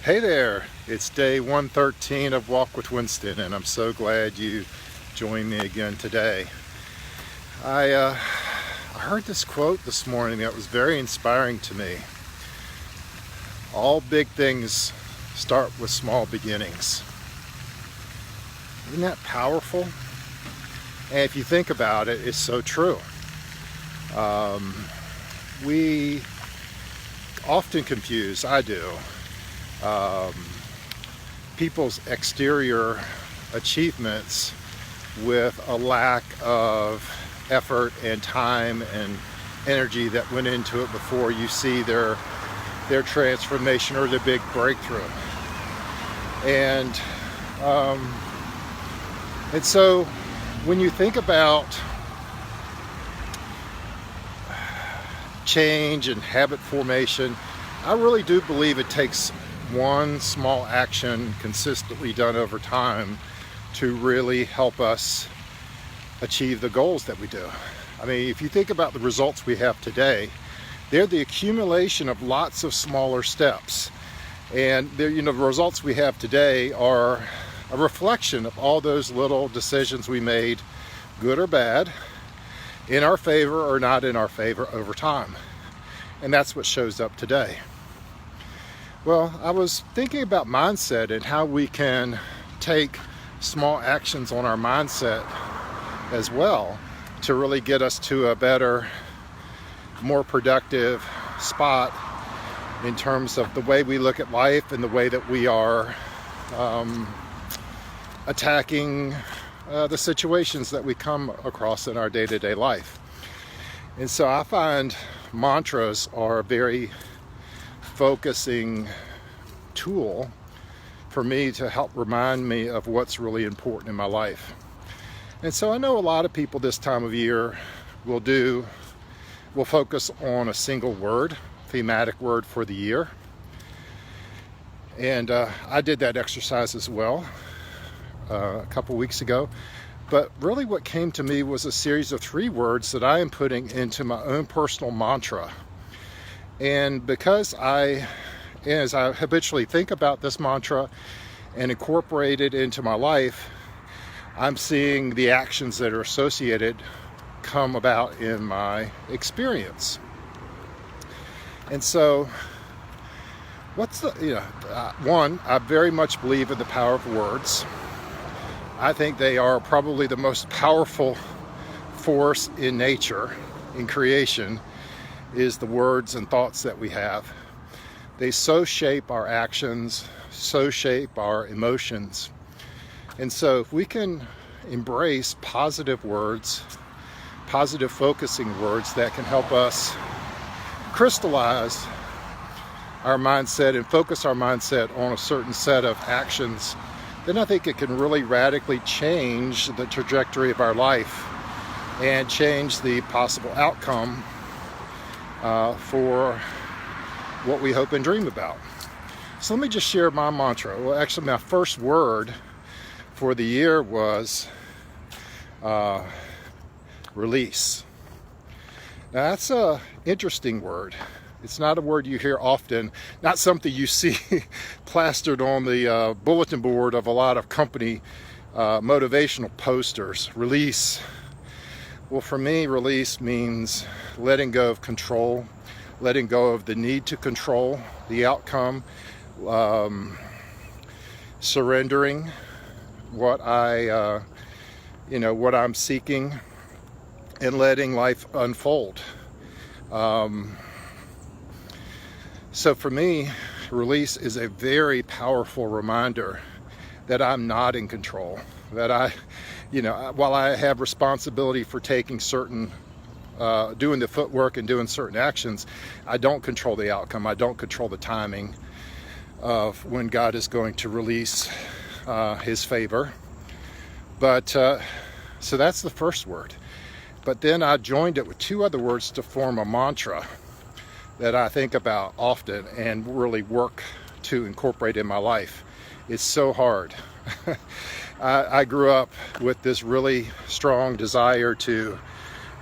Hey there, it's day 113 of Walk with Winston, and I'm so glad you joined me again today. I heard this quote this morning that was very inspiring to me. All big things start with small beginnings. Isn't that powerful? And if you think about it, it's so true. We often confuse, I do, people's exterior achievements with a lack of effort and time and energy that went into it before you see their transformation or their big breakthrough. And so when you think about change and habit formation, I really do believe it takes one small action consistently done over time to really help us achieve the goals that we do. I mean, if you think about the results we have today, they're the accumulation of lots of smaller steps. And the results we have today are a reflection of all those little decisions we made, good or bad, in our favor or not in our favor over time. And that's what shows up today. Well, I was thinking about mindset and how we can take small actions on our mindset as well to really get us to a better, more productive spot in terms of the way we look at life and the way that we are attacking the situations that we come across in our day-to-day life. And so I find mantras are a very focusing tool for me to help remind me of what's really important in my life. And so I know a lot of people this time of year will focus on a single word, thematic word for the year. And I did that exercise as well a couple weeks ago. But really what came to me was a series of 3 words that I am putting into my own personal mantra. And because as I habitually think about this mantra and incorporate it into my life, I'm seeing the actions that are associated come about in my experience. And so, one, I very much believe in the power of words. I think they are probably the most powerful force in nature, in creation, is the words and thoughts that we have. They so shape our actions, so shape our emotions. And so if we can embrace positive words, positive focusing words that can help us crystallize our mindset and focus our mindset on a certain set of actions, then I think it can really radically change the trajectory of our life and change the possible outcome for what we hope and dream about. So let me just share my mantra. Well, actually, my first word for the year was release. Now, that's an interesting word. It's not a word you hear often, not something you see plastered on the bulletin board of a lot of company motivational posters. Release. Well, for me, release means letting go of control, letting go of the need to control the outcome, surrendering what I'm seeking, and letting life unfold. So for me, release is a very powerful reminder that I'm not in control, that while I have responsibility for taking certain, doing the footwork and doing certain actions, I don't control the outcome. I don't control the timing of when God is going to release His favor. But, so that's the first word. But then I joined it with 2 other words to form a mantra that I think about often and really work to incorporate in my life. It's so hard. I grew up with this really strong desire to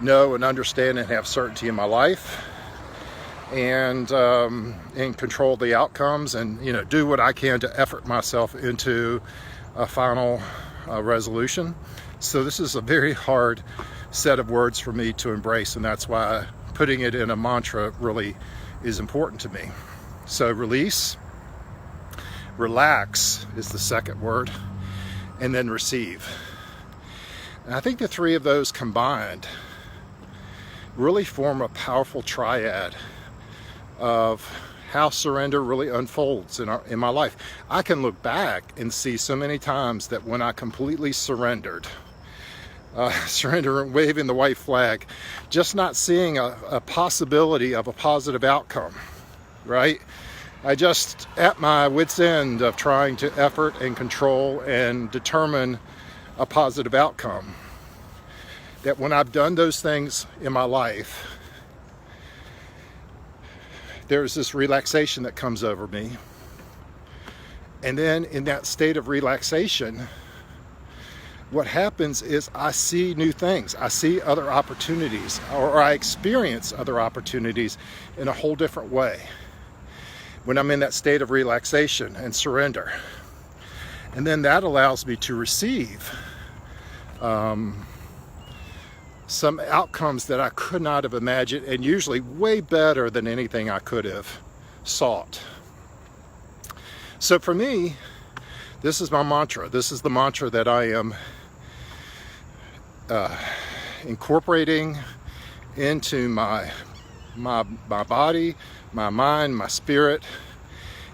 know and understand and have certainty in my life. and control the outcomes, and do what I can to effort myself into a final resolution. So this is a very hard set of words for me to embrace, and that's why putting it in a mantra really is important to me. So release, relax is the second word, and then receive. And I think the three of those combined really form a powerful triad of how surrender really unfolds in my life. I can look back and see so many times that when I completely surrendered, waving the white flag, just not seeing a possibility of a positive outcome, right? I just at my wit's end of trying to effort and control and determine a positive outcome. That when I've done those things in my life, there's this relaxation that comes over me. And then in that state of relaxation, what happens is I see new things. I see other opportunities, or I experience other opportunities in a whole different way when I'm in that state of relaxation and surrender. And then that allows me to receive some outcomes that I could not have imagined, and usually way better than anything I could have sought. So for me, this is my mantra. This is the mantra that I am incorporating into my body, my mind, my spirit,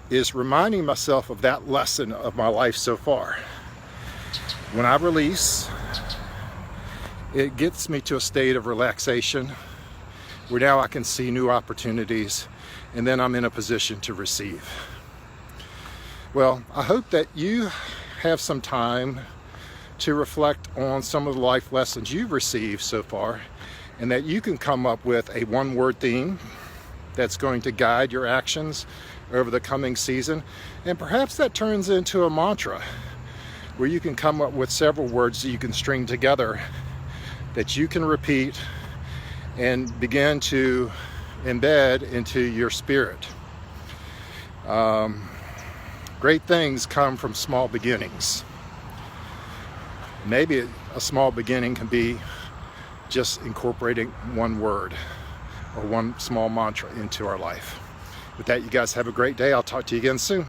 is reminding myself of that lesson of my life so far. When I release, it gets me to a state of relaxation where now I can see new opportunities, and then I'm in a position to receive. Well, I hope that you have some time to reflect on some of the life lessons you've received so far, and that you can come up with a one-word theme that's going to guide your actions over the coming season. And perhaps that turns into a mantra where you can come up with several words that you can string together that you can repeat and begin to embed into your spirit. Great things come from small beginnings. Maybe a small beginning can be just incorporating one word or one small mantra into our life. With that, you guys have a great day. I'll talk to you again soon.